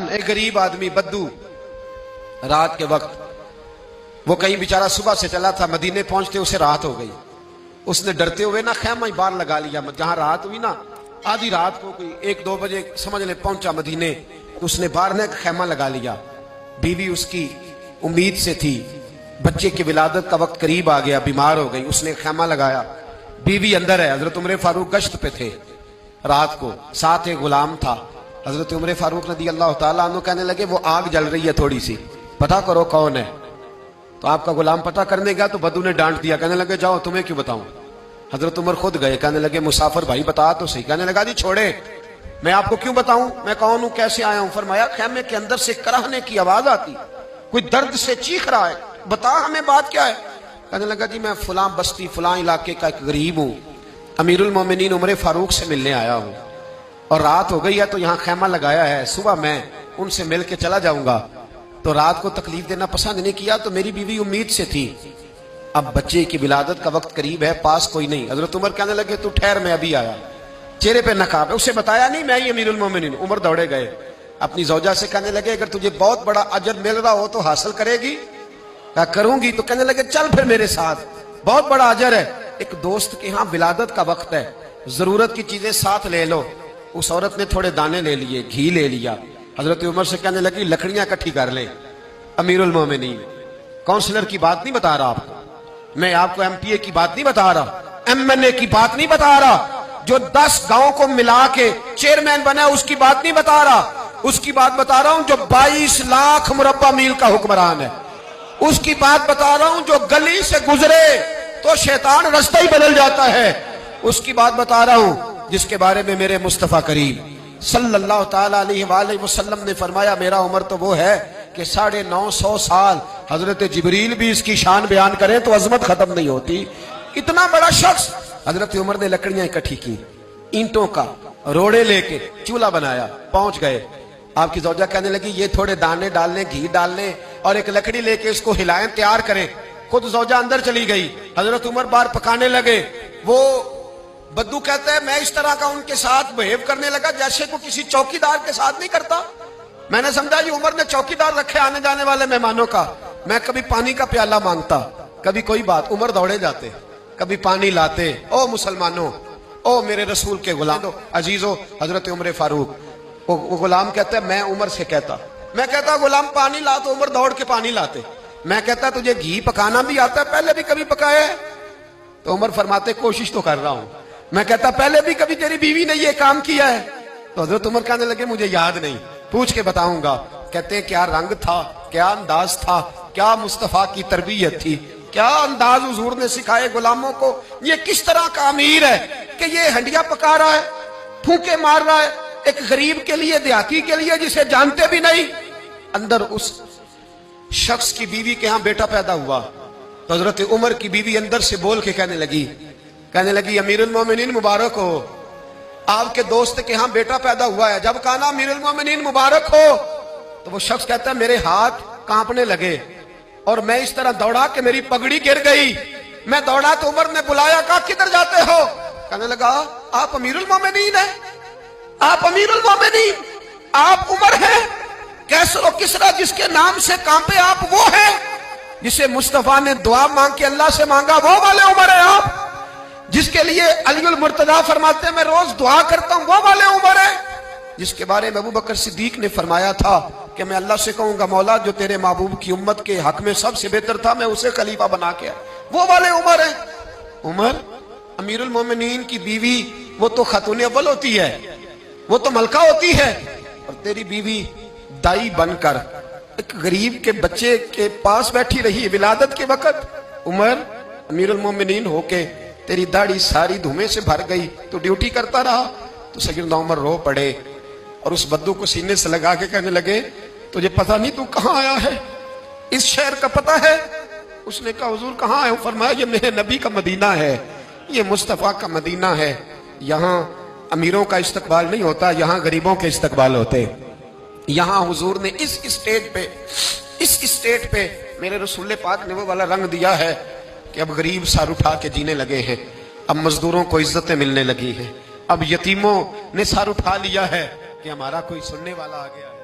ایک غریب آدمی بدو رات کے وقت وہ کہیں بیچارہ صبح سے چلا تھا، مدینے پہنچتے اسے رات ہو گئی. اس نے ڈرتے ہوئے نا خیمہ ہی باہر لگا لیا. جہاں رات ہوئی نا آدھی رات کو کوئی 1-2 بجے سمجھ لے پہنچا مدینے، اس نے باہر نے خیمہ لگا لیا. بیوی اس کی امید سے تھی، بچے کی ولادت کا وقت قریب آ گیا، بیمار ہو گئی، اس نے خیمہ لگایا. بیوی اندر ہے. حضرت عمر فاروق گشت پہ تھے رات کو، ساتھ ایک غلام تھا. حضرت عمر فاروق رضی اللہ تعالیٰ عنہ کہنے لگے وہ آگ جل رہی ہے تھوڑی سی، پتہ کرو کون ہے. تو آپ کا غلام پتہ کرنے گیا تو بدو نے ڈانٹ دیا، کہنے لگے جاؤ تمہیں کیوں بتاؤں. حضرت عمر خود گئے، کہنے لگے مسافر بھائی بتا تو صحیح. کہنے لگا جی چھوڑے، میں آپ کو کیوں بتاؤں، میں کون ہوں، کیسے آیا ہوں. فرمایا خیمے کے اندر سے کراہنے کی آواز آتی، کوئی درد سے چیخ رہا ہے، بتا ہمیں بات کیا ہے. کہنے لگا جی میں فلاں بستی فلاں علاقے کا ایک غریب ہوں، امیر المومنین عمر فاروق سے ملنے آیا ہوں، اور رات ہو گئی ہے تو یہاں خیمہ لگایا ہے، صبح میں ان سے مل کے چلا جاؤں گا. تو رات کو تکلیف دینا پسند نہیں کیا، تو میری بیوی امید سے تھی، اب بچے کی ولادت کا وقت قریب ہے، پاس کوئی نہیں. حضرت عمر کہنے لگے تو ٹھہر میں ابھی آیا. چہرے پہ نقاب ہے، اسے بتایا نہیں میں ہی امیر المومنین. عمر دوڑے گئے، اپنی زوجہ سے کہنے لگے اگر تجھے بہت بڑا اجر مل رہا ہو تو حاصل کرے گی. کہا کروں گی. تو کہنے لگے چل پھر میرے ساتھ، بہت بڑا اجر ہے. ایک دوست کے ہاں ولادت کا وقت ہے، ضرورت کی چیزیں ساتھ لے لو. اس عورت نے تھوڑے دانے لے لیے، گھی لے لیا. حضرت عمر سے کہنے لگی لکڑیاں اکٹھی کر لیں. امیر المومنین، کونسلر کی بات نہیں بتا رہا آپ کو، میں آپ کو ایم پی اے کی بات نہیں بتا رہا، ایم این اے کی بات نہیں بتا رہا، جو 10 گاؤں کو ملا کے چیئرمین بنا ہے اس کی بات نہیں بتا رہا. اس کی بات بتا رہا ہوں جو 22 لاکھ مربع میل کا حکمران ہے. اس کی بات بتا رہا ہوں جو گلی سے گزرے تو شیطان رستہ ہی بدل جاتا ہے. اس کی بات بتا رہا ہوں جس کے بارے میں میرے مصطفیٰ کریم صلی اللہ تعالیٰ علیہ وآلہ وسلم نے فرمایا میرا عمر تو وہ ہے کہ 950 سال حضرت جبریل بھی اس کی شان بیان کریں تو عظمت ختم نہیں ہوتی. اتنا بڑا شخص. حضرت عمر نے لکڑیاں اکٹھی کی، اینٹوں کا روڑے لے کے چولہا بنایا، پہنچ گئے. آپ کی زوجہ کہنے لگی یہ تھوڑے دانے ڈال لیں، گھی ڈال لیں اور ایک لکڑی لے کے اس کو ہلائیں، تیار کریں. خود زوجہ اندر چلی گئی. حضرت عمر باہر پکانے لگے. وہ بدو کہتا ہے میں اس طرح کا ان کے ساتھ بہیو کرنے لگا جیسے کو کسی چوکیدار کے ساتھ نہیں کرتا. میں نے سمجھا یہ عمر نے چوکیدار رکھے آنے جانے والے مہمانوں کا. میں کبھی پانی کا پیالہ مانگتا، کبھی کوئی بات، عمر دوڑے جاتے، کبھی پانی لاتے. او مسلمانوں، او میرے رسول کے غلام عزیزو، حضرت عمر فاروق. وہ غلام کہتا ہے میں عمر سے کہتا، میں کہتا غلام پانی لا تو عمر دوڑ کے پانی لاتے. میں کہتا تجھے گھی پکانا بھی آتا ہے، پہلے بھی کبھی پکایا ہے؟ تو عمر فرماتے کوشش تو کر رہا ہوں. میں کہتا پہلے بھی کبھی تیری بیوی نے یہ کام کیا ہے؟ تو حضرت عمر کہنے لگے مجھے یاد نہیں، پوچھ کے بتاؤں گا. کہتے ہیں کیا رنگ تھا، کیا انداز تھا، کیا مصطفیٰ کی تربیت تھی، کیا انداز حضور نے سکھائے غلاموں کو. یہ کس طرح کا امیر ہے کہ یہ ہنڈیاں پکا رہا ہے، پھونکے مار رہا ہے ایک غریب کے لیے، دیہاتی کے لیے جسے جانتے بھی نہیں. اندر اس شخص کی بیوی کے ہاں بیٹا پیدا ہوا تو حضرت عمر کی بیوی اندر سے بول کے کہنے لگی امیر المومنین مبارک ہو، آپ کے دوست کے ہاں بیٹا پیدا ہوا ہے. جب کہا نا امیر المومنین مبارک ہو تو وہ شخص کہتا ہے میرے ہاتھ کانپنے لگے اور میں اس طرح دوڑا کہ میری پگڑی گر گئی. میں دوڑا تو عمر نے بلایا، کہا کدھر جاتے ہو؟ کہنے لگا آپ امیر المومنین ہیں، آپ امیر المومنین، آپ عمر ہیں. کیسر و کسرا جس کے نام سے کانپے آپ وہ ہیں، جسے مصطفیٰ نے دعا مانگ کے اللہ سے مانگا وہ والے عمر ہیں آپ، جس کے لیے علی المرتضیٰ فرماتے ہیں میں روز دعا کرتا ہوں وہ والے عمر ہیں، جس کے بارے میں ابو بکر صدیق نے فرمایا تھا کہ میں اللہ سے کہوں گا مولا جو تیرے محبوب کی امت کے حق میں سب سے بہتر تھا میں اسے خلیفہ بنا کے وہ والے عمر ہیں. عمر امیر المومنین کی بیوی وہ تو خاتون اول ہوتی ہے، وہ تو ملکہ ہوتی ہے، اور تیری بیوی دائی بن کر ایک غریب کے بچے کے پاس بیٹھی رہی ولادت کے وقت. عمر امیر المومنین ہو کے تیری داڑھی ساری دھومے سے بھر گئی تو ڈیوٹی کرتا رہا. تو سیدنا عمر رو پڑے اور اس بدو کو سینے سے لگا کے کہنے لگے تجھے پتہ نہیں تو کہاں آیا ہے، اس شہر کا پتہ ہے؟ اس نے کہا حضور کہاں ہے؟ فرمایا یہ میرے نبی کا مدینہ ہے، یہ مصطفیٰ کا مدینہ ہے، یہاں امیروں کا استقبال نہیں ہوتا، یہاں غریبوں کے استقبال ہوتے. یہاں حضور نے اس اسٹیٹ پہ میرے رسول پاک نے وہ والا رنگ دیا ہے کہ اب غریب سر اٹھا کے جینے لگے ہیں، اب مزدوروں کو عزتیں ملنے لگی ہیں، اب یتیموں نے سر اٹھا لیا ہے کہ ہمارا کوئی سننے والا آ گیا ہے.